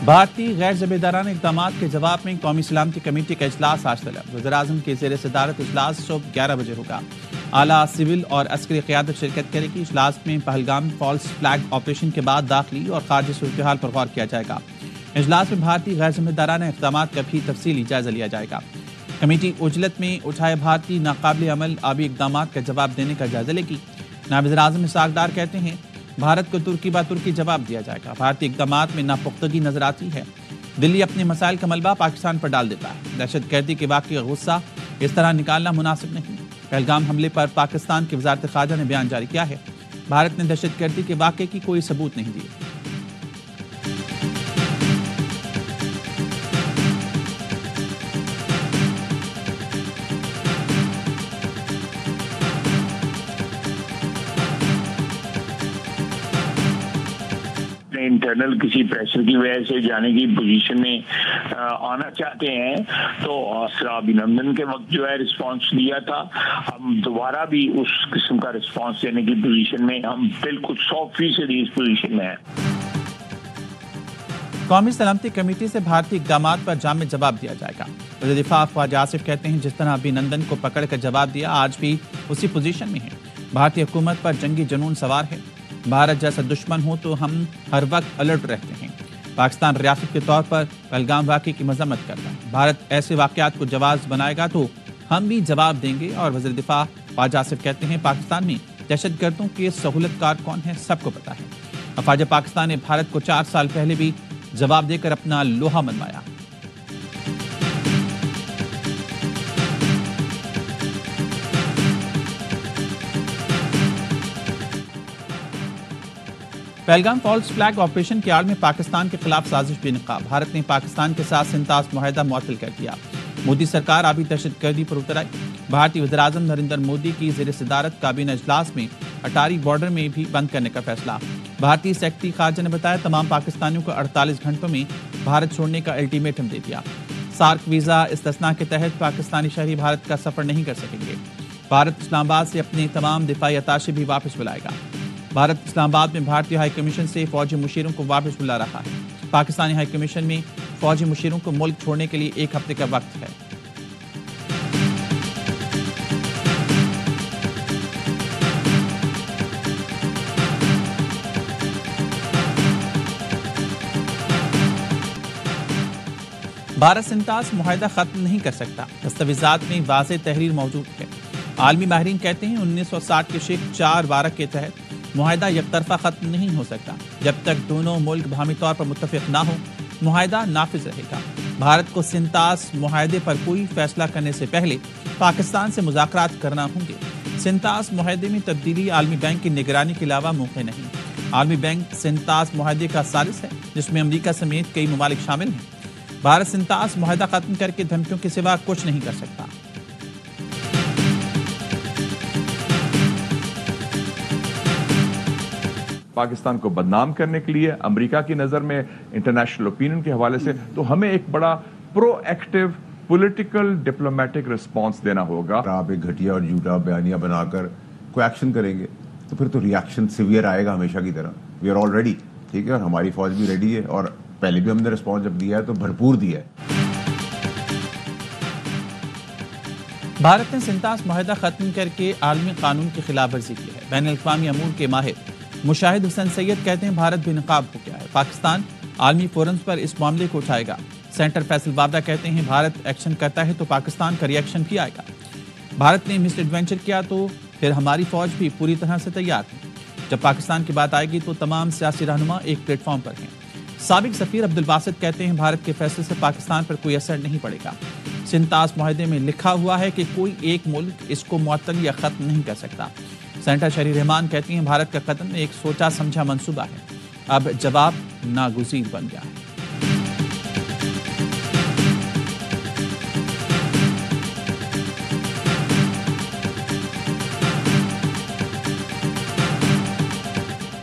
بھارتی غیر ذمہ اقدامات کے جواب میں قومی سلامتی کمیٹی کا اجلاس آج طلب۔ وزیراعظم کے زیر صدارت اجلاس صبح 11 بجے ہوگا۔ اعلیٰ سول اور عسکری قیادت شرکت کرے گی۔ اجلاس میں پہلگام فالس فلیگ آپریشن کے بعد داخلی اور خارجی صورتحال پر غور کیا جائے گا۔ اجلاس میں بھارتی غیر ذمہ اقدامات کا بھی تفصیلی جائزہ لیا جائے گا۔ کمیٹی عجلت میں اٹھائے بھارتی ناقابل عمل آبی اقدامات کا جواب دینے کا جائزہ لے گی۔ نائب وزیر اعظم اسحاق ڈار کہتے ہیں بھارت کو ترکی با ترکی جواب دیا جائے گا۔ بھارتی اقدامات میں ناپختگی نظر آتی ہے۔ دلی اپنے مسائل کا ملبہ پاکستان پر ڈال دیتا ہے۔ دہشت گردی کے واقعی غصہ اس طرح نکالنا مناسب نہیں۔ پہلگام حملے پر پاکستان کی وزارت خارجہ نے بیان جاری کیا ہے۔ بھارت نے دہشت گردی کے واقعے کی کوئی ثبوت نہیں دیے۔ انٹرنل کسی پریشر کی وجہ سے جانے کی پوزیشن میں آنا چاہتے ہیں تو آسرا ابھینندن کے وقت جو ہے رسپانس دیا تھا، ہم دوبارہ بھی اس قسم کا رسپانس دینے کی پوزیشن میں، ہم بالکل 100% اس پوزیشن میں ہیں۔ قومی سلامتی کمیٹی سے بھارتی اقدامات پر جامع جواب دیا جائے گا۔ وزیر دفاع خواجہ آصف کہتے ہیں جس طرح ابھینندن کو پکڑ کر جواب دیا، آج بھی اسی پوزیشن میں ہے۔ بھارتی حکومت پر جنگی جنون سوار ہے۔ بھارت جیسا دشمن ہو تو ہم ہر وقت الرٹ رہتے ہیں۔ پاکستان ریاست کے طور پر پہلگام واقعے کی مذمت کرتا ہے۔ بھارت ایسے واقعات کو جواز بنائے گا تو ہم بھی جواب دیں گے۔ اور وزیر دفاع خواجہ آصف کہتے ہیں پاکستان میں دہشت گردوں کے سہولت کار کون ہیں سب کو پتا ہے۔ افواج پاکستان نے بھارت کو 4 سال پہلے بھی جواب دے کر اپنا لوہا منوایا۔ پہلگام فالس فلیگ آپریشن کے آڑ میں پاکستان کے خلاف سازش بے نقاب۔ بھارت نے پاکستان کے ساتھ سنتاس معاہدہ معطل کر دیا۔ مودی سرکار آبی دہشت گردی پر اتر آئی۔ بھارتی وزیراعظم نریندر مودی کی زیر صدارت کابینہ اجلاس میں اٹاری بارڈر میں بھی بند کرنے کا فیصلہ۔ بھارتی سیکرٹری خارجہ نے بتایا تمام پاکستانیوں کو 48 گھنٹوں میں بھارت چھوڑنے کا الٹیمیٹم دے دیا۔ سارک ویزا استثناء کے تحت پاکستانی شہری بھارت کا سفر نہیں کر سکیں گے۔ بھارت اسلام آباد سے اپنے تمام دفاعی اتاشے بھی واپس بلائے گا۔ بھارت اسلام آباد میں بھارتی ہائی کمیشن سے فوجی مشیروں کو واپس بلا رہا ہے۔ پاکستانی ہائی کمیشن میں فوجی مشیروں کو ملک چھوڑنے کے لیے 1 ہفتے کا وقت ہے۔ بھارت سنتاس معاہدہ ختم نہیں کر سکتا۔ دستاویزات میں واضح تحریر موجود ہے۔ عالمی ماہرین کہتے ہیں 1960 کے شیخ 4 وارک کے تحت معاہدہ یک طرفہ ختم نہیں ہو سکتا۔ جب تک دونوں ملک باہمی طور پر متفق نہ ہو معاہدہ نافذ رہے گا۔ بھارت کو سنتاس معاہدے پر کوئی فیصلہ کرنے سے پہلے پاکستان سے مذاکرات کرنا ہوں گے۔ سنتاس معاہدے میں تبدیلی عالمی بینک کی نگرانی کے علاوہ ممکن نہیں۔ عالمی بینک سنتاس معاہدے کا ثالث ہے جس میں امریکہ سمیت کئی ممالک شامل ہیں۔ بھارت سنتاس معاہدہ ختم کر کے دھمکیوں کے سوا کچھ نہیں کر سکتا۔ پاکستان کو بدنام کرنے کے لیے امریکہ کی نظر میں انٹرنیشنل اوپینین کے حوالے سے تو ہمیں ایک بڑا پرو ایکٹیو پولیٹیکل ڈپلومیٹک رسپانس دینا ہوگا۔ آپ ایک گھٹیا اور جھوٹا بیانیہ بنا کر کوئی ایکشن کریں گے تو پھر تو ریاکشن سیویئر آئے گا ہمیشہ کی طرح۔ وی آر آل ریڈی، ٹھیک ہے، اور ہماری فوج بھی ریڈی ہے، اور پہلے بھی ہم نے رسپانس جب دیا ہے تو بھرپور دیا ہے۔ بھارت نے سنتاس معاہدہ ختم کر کے عالمی قانون کی خلاف ورزی کی ہے۔ بین الاقوامی امور کے ماہر مشاہد حسین سید کہتے ہیں بھارت بے نقاب ہو گیا ہے۔ پاکستان عالمی فورمز پر اس معاملے کو اٹھائے گا۔ سینٹر فیصل وابڈا کہتے ہیں بھارت ایکشن کرتا ہے تو پاکستان کا ری ایکشن بھی آئے گا۔ بھارت نے مس ایڈوینچر کیا تو پھر ہماری فوج بھی پوری طرح سے تیار ہے۔ جب پاکستان کی بات آئے گی تو تمام سیاسی رہنما ایک پلیٹ فارم پر ہیں۔ سابق سفیر عبد الباسط کہتے ہیں بھارت کے فیصلے سے پاکستان پر کوئی اثر نہیں پڑے گا۔ سنتاس معاہدے میں لکھا ہوا ہے کہ کوئی ایک ملک اس کو معطل یا ختم نہیں کر سکتا۔ سینٹر شہری رحمان کہتی ہیں بھارت کا قدم ایک سوچا سمجھا منصوبہ ہے، اب جواب ناگزیر بن گیا ہے۔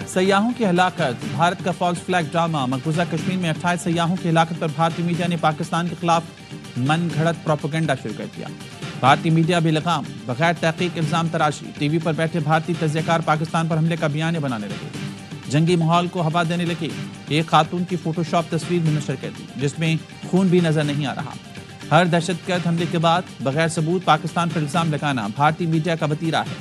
سیاحوں کی ہلاکت، بھارت کا فالس فلیگ ڈرامہ۔ مقبوضہ کشمیر میں 28 سیاحوں کی ہلاکت پر بھارتی میڈیا نے پاکستان کے خلاف من گھڑت پروپیگنڈا شروع کر دیا۔ بھارتی میڈیا بے لگام، بغیر تحقیق الزام تراشی، ٹی وی پر بیٹھے بھارتی تجزیہ کار پاکستان پر حملے کا بیانیہ بنانے لگے۔ جنگی ماحول کو ہوا دینے لگے۔ ایک خاتون کی فوٹو شاپ تصویر بھی نشر کر دی جس میں خون بھی نظر نہیں آ رہا۔ ہر دہشت گرد حملے کے بعد بغیر ثبوت پاکستان پر الزام لگانا بھارتی میڈیا کا وتیرہ ہے۔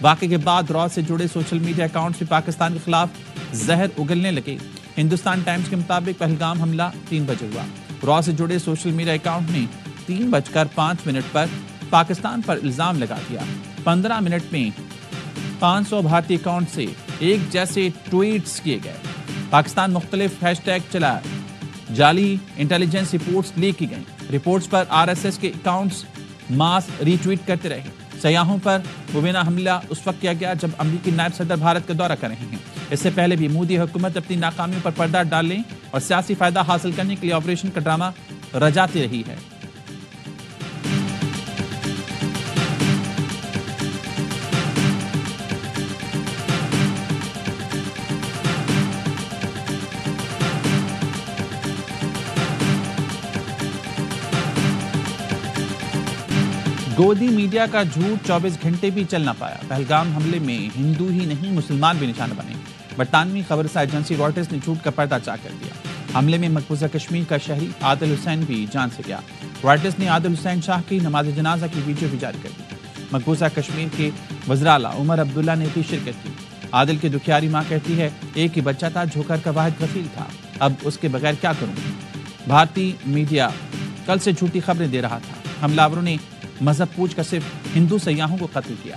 واقعے کے بعد را سے جڑے سوشل میڈیا اکاؤنٹس بھی پاکستان کے خلاف زہر اگلنے لگے۔ ہندوستان ٹائمز کے مطابق پہلگام حملہ 3 بجے ہوا۔ را سے جڑے سوشل میڈیا اکاؤنٹ نے 3:05 پر پاکستان پر الزام لگا دیا۔ 15 منٹ میں 500 بھارتی اکاؤنٹ سے ایک جیسے ٹویٹس کیے گئے۔ پاکستان مختلف ہیش ٹیگ چلایا۔ جعلی انٹیلیجنس رپورٹس لیک کی گئیں۔ رپورٹس پر RSS کے اکاؤنٹس ماس ری ٹویٹ کرتے رہے۔ سیاحوں پر مبینہ حملہ اس وقت کیا گیا جب امریکی نائب صدر بھارت کا دورہ کر رہے ہیں۔ اس سے پہلے بھی مودی حکومت اپنی ناکامیوں پر پردہ ڈالنے اور سیاسی فائدہ حاصل کرنے کے لیے آپریشن کا ڈرامہ رچاتی رہی ہے۔ گودی میڈیا کا جھوٹ 24 گھنٹے بھی چل نہ پایا۔ پہلگام حملے میں ہندو ہی نہیں مسلمان بھی نشانہ بنے۔ برطانوی خبرساز ایجنسی رائٹرز نے جھوٹ کا پردہ چاک کر دیا۔ حملے میں مقبوضہ کشمیر کا شہری عادل حسین بھی جان سے گیا۔ رائٹرز نے عادل حسین شاہ کی نماز جنازہ کی ویڈیو بھی جاری کر دی۔ مقبوضہ کشمیر کے وزراء عمر عبداللہ نے بھی شرکت کی۔ عادل کی دکھیاری ماں کہتی ہے ایک ہی بچہ تھا جو گھر کا واحد کفیل تھا، اب اس کے بغیر کیا کروں گی۔ بھارتی میڈیا کل سے جھوٹی خبریں دے رہا تھا۔ حملہ آوروں نے مذہب پوچھ کر صرف ہندو سیاحوں کو قتل کیا۔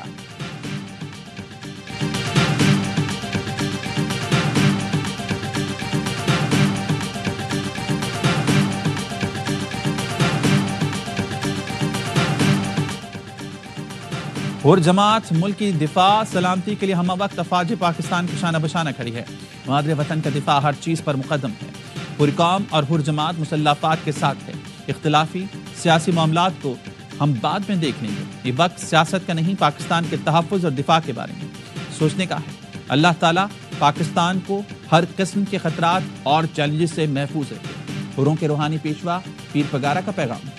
اور جماعت ملک کی دفاع سلامتی کے لیے ہمہ وقت افواج پاکستان کی شانہ بشانہ کھڑی ہے۔ مادر وطن کا دفاع ہر چیز پر مقدم ہے۔ پوری قوم اور ہر جماعت مسلح افواج کے ساتھ ہے۔ اختلافی سیاسی معاملات کو ہم بعد میں دیکھ لیں گے۔ یہ وقت سیاست کا نہیں، پاکستان کے تحفظ اور دفاع کے بارے میں سوچنے کا ہے۔ اللہ تعالیٰ پاکستان کو ہر قسم کے خطرات اور چیلنجز سے محفوظ رکھے۔ حروں کے روحانی پیشوا پیر پگارا کا پیغام۔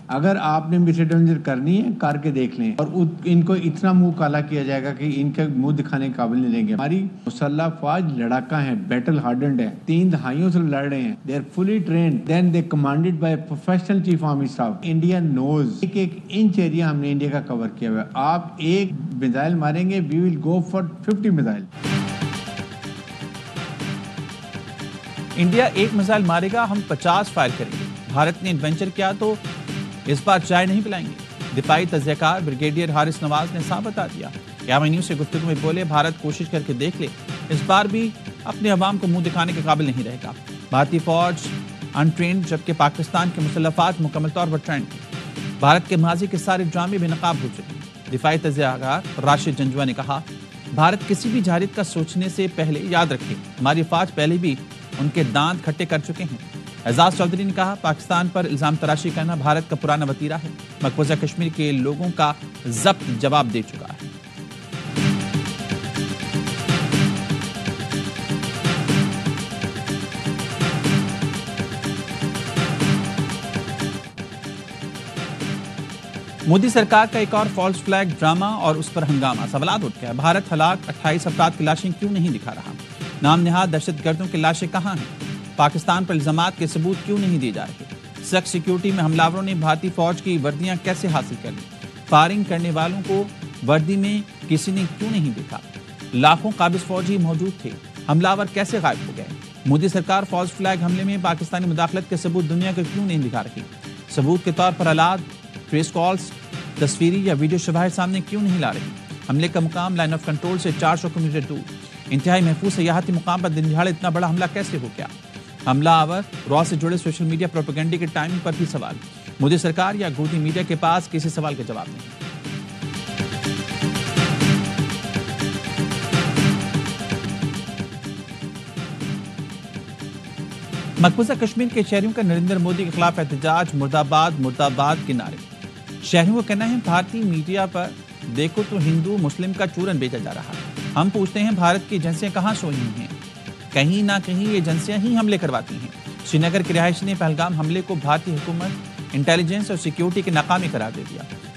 اگر آپ نے مس ایڈونچر کرنی ہے کر کے دیکھ لیں، اور ان کو اتنا منہ کالا کیا جائے گا کہ ان کے منہ دکھانے کے قابل نہیں رہیں گے۔ ہماری مسلح افواج لڑاکا ہیں، بیٹل ہارڈنڈ ہے، 3 دہائیوں سے لڑ رہے ہیں۔ They are fully trained, then they commanded by professional chief army staff. India knows ایک انچ ایریا ہم نے انڈیا کا کور کیا ہوا ہے۔ آپ ایک میزائل ماریں گے، وی ول گو فار 50 میزائل۔ انڈیا ایک میزائل مارے گا، ہم 50 فائر کریں گے۔ بھارت نے ایڈونچر کیا تو اس بار چائے نہیں پلائیں گے۔ دفاعی تجزیہ کار بریگیڈیئر حارث نواز نے صاف بتا دیا۔ یامنی نیوز سے گفتگو میں بولے بھارت کوشش کر کے دیکھ لے، اس بار بھی اپنے عوام کو منہ دکھانے کے قابل نہیں رہے گا۔ بھارتی فوج انٹرینڈ جبکہ پاکستان کے مسلح افواج مکمل طور پر ٹرینڈ ہیں۔ بھارت کے ماضی کے سارے ڈرامے بے نقاب ہو چکے ہیں۔ دفاعی تجزیہ کار راشد جنجوا نے کہا بھارت کسی بھی جارحیت کا سوچنے سے پہلے یاد رکھے ہماری افواج پہلے بھی ان کے دانت کھٹے کر چکے ہیں۔ اعزاز چودھری نے کہا پاکستان پر الزام تراشی کرنا بھارت کا پرانا وتیرہ ہے، مقبوضہ کشمیر کے لوگوں کا ضبط جواب دے چکا ہے۔ مودی سرکار کا ایک اور فالس فلیگ ڈرامہ اور اس پر ہنگامہ، سوالات اٹھ گیا۔ بھارت ہلاک 28 افراد کی لاشیں کیوں نہیں دکھا رہا؟ نام نہاد دہشت گردوں کی لاشیں کہاں ہیں؟ پاکستان پر الزامات کے ثبوت کیوں نہیں دیے جا رہے؟ سخت سیکیورٹی میں حملہ آوروں نے بھارتی فوج کی وردیاں کیسے حاصل کر لی؟ فائرنگ کرنے والوں کو وردی میں کسی نے کیوں نہیں دیکھا؟ لاکھوں قابض فوجی موجود تھے، حملہ آور کیسے غائب ہو گئے؟ مودی سرکار فالس فلیگ حملے میں پاکستانی مداخلت کے ثبوت دنیا کو کیوں نہیں دکھا رہی؟ ثبوت کے طور پر آلات، ٹریس کالز، تصویری یا ویڈیو شواہد سامنے کیوں نہیں لا رہی؟ حملے کا مقام لائن آف کنٹرول سے 400 کلومیٹر دور، انتہائی محفوظ سیاحتی مقام پر دن دہاڑے اتنا بڑا حملہ کیسے ہو گیا؟ حملہ آور را سے جڑے سوشل میڈیا پروپیگنڈے کے ٹائمنگ پر بھی سوال۔ مودی سرکار یا گودی میڈیا کے پاس کسی سوال کا جواب نہیں۔ مقبوضہ کشمیر کے شہریوں کا نریندر مودی کے خلاف احتجاج، مرد آباد کے نعرے۔ شہریوں کو کہنا ہے بھارتی میڈیا پر دیکھو تو ہندو مسلم کا چورن بیچا جا رہا ہے۔ ہم پوچھتے ہیں بھارت کی ایجنسیاں کہاں سوئی ہوئی ہیں؟ کہیں نہ کہیں یہ ایجنسیاں ہی حملے کرواتی ہیں۔ سری نگر کے رہائشی نے پہلگام حملے کو بھارتی حکومت، انٹیلیجنس اور سیکیورٹی کی ناکامی قرار دے دیا۔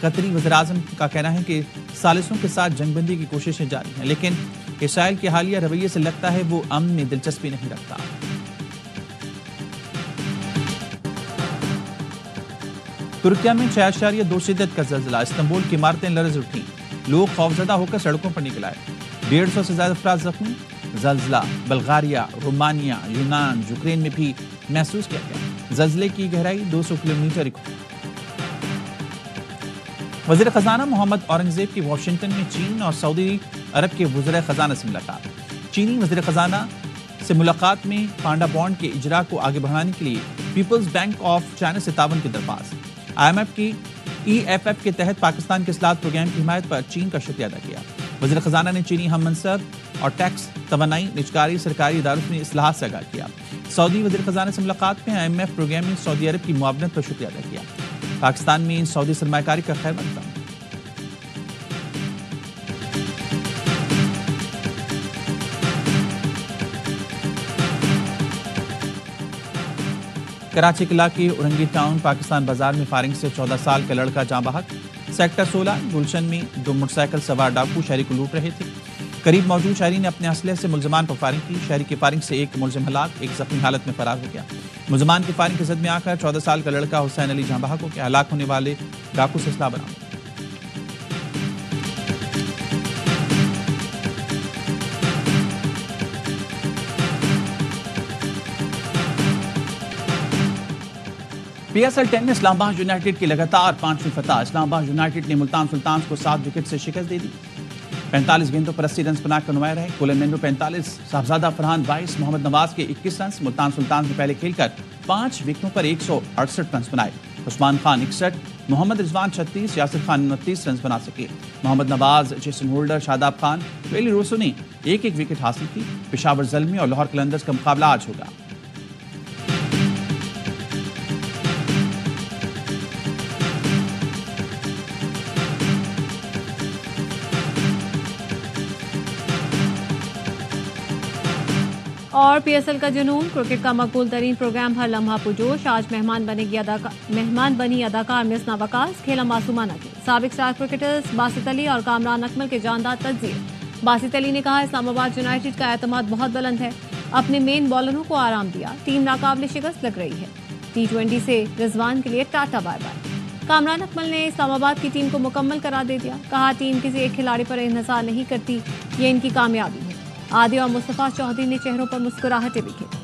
قطری وزیراعظم کا کہنا ہے کہ ثالثوں کے ساتھ جنگ بندی کی کوششیں جاری ہیں، لیکن اسرائیل کے حالیہ رویے سے لگتا ہے وہ امن میں دلچسپی نہیں رکھتا۔ ترکیہ میں 6.2 شدت کا زلزلہ، استنبول کی عمارتیں لرز اٹھیں، لوگ خوفزدہ ہو کر سڑکوں پر نکل آئے، 150 سے زیادہ افراد زخمی۔ زلزلہ بلغاریہ، رومانیہ، یونان، یوکرین میں بھی محسوس کیا گیا، زلزلے کی گہرائی 200 کلومیٹر۔ وزیر خزانہ محمد اورنگزیب کی واشنگٹن میں چین اور سعودی عرب کے وزراء خزانہ سے ملاقات۔ چینی وزیر خزانہ سے ملاقات میں پانڈا بانڈ کے اجرا کو آگے بڑھانے کے لیے پیپلز بینک آف چائنا سے تعاون کی درخواست۔ IMF کی EFF کے تحت پاکستان کے اصلاحات پروگرام کی حمایت پر چین کا شکریہ ادا کیا۔ وزیر خزانہ نے چینی ہم منصب اور ٹیکس، توانائی، نجکاری، سرکاری اداروں میں اصلاحات سے آگاہ کیا۔ سعودی وزیر خزانہ سے ملاقات میں IMF پروگرام میں سعودی عرب کی معاونت پر شکریہ ادا کیا۔ پاکستان میں سعودی سرمایہ کاری کا خیر مقدم۔ کراچی کے علاقے اورنگی ٹاؤن پاکستان بازار میں فائرنگ سے 14 سال کا لڑکا جاں بحق۔ سیکٹر 16 گلشن میں 2 موٹر سائیکل سوار ڈاکو شہری کو لوٹ رہے تھے، قریب موجود شہری نے اپنے اسلحے سے ملزمان پر فائرنگ کی۔ شہری کی فائرنگ سے ایک ملزم ہلاک، ایک زخمی حالت میں فرار ہو گیا۔ ملزمان کی فائرنگ کی زد میں آ کر 14 سال کا لڑکا حسین علی جاں بحق ہو گیا۔ ہلاک ہونے والے ڈاکو سے اسلحہ برآمد۔ PSL 10 میں اسلام آباد یونائیٹڈ کی لگاتار 5ویں فتح۔ اسلام آباد یونائیٹڈ نے ملتان سلطانز کو 7 وکٹ سے شکست دے دی، 45 گیندوں پر 80 رنز بنا کر نمایاں رہے۔ کولن مینڈو 45، صاحبزادہ فرحان 22، محمد نواز کے 21 رنز۔ ملتان سلطانز نے پہلے کھیل کر 5 وکٹوں پر 168 رنز بنائے۔ عثمان خان 61، محمد رضوان 36، یاسر خان 29 رنز بنا سکے۔ محمد نواز، Jason holder, Shadab Khan, valley Rousseau نے ایک وکٹ حاصل کی۔ پشاور زلمی اور لاہور قلندرز کا مقابلہ آج ہوگا۔ اور PSL کا جنون، کرکٹ کا مقبول ترین پروگرام ہر لمحہ پرجوش۔ آج مہمان بنی اداکار مثنا وقاص، کھیلا معصومانہ کے سابق اسٹار کرکٹرز باسط علی اور کامران اکمل کے جاندار تجزیے۔ باسط علی نے کہا اسلام آباد یونائیٹڈ کا اعتماد بہت بلند ہے، اپنے مین بالروں کو آرام دیا، ٹیم ناقابل شکست لگ رہی ہے۔ T20 سے رضوان کے لیے ٹاٹا بائے بائے۔ کامران اکمل نے اسلام آباد کی ٹیم کو مکمل قرار دے دیا، کہا ٹیم کسی ایک کھلاڑی پر انحصار نہیں کرتی، یہ ان کی کامیابی ہے۔ عادل اور مصطفیٰ چودھری نے چہروں پر مسکراہٹیں بکھیری۔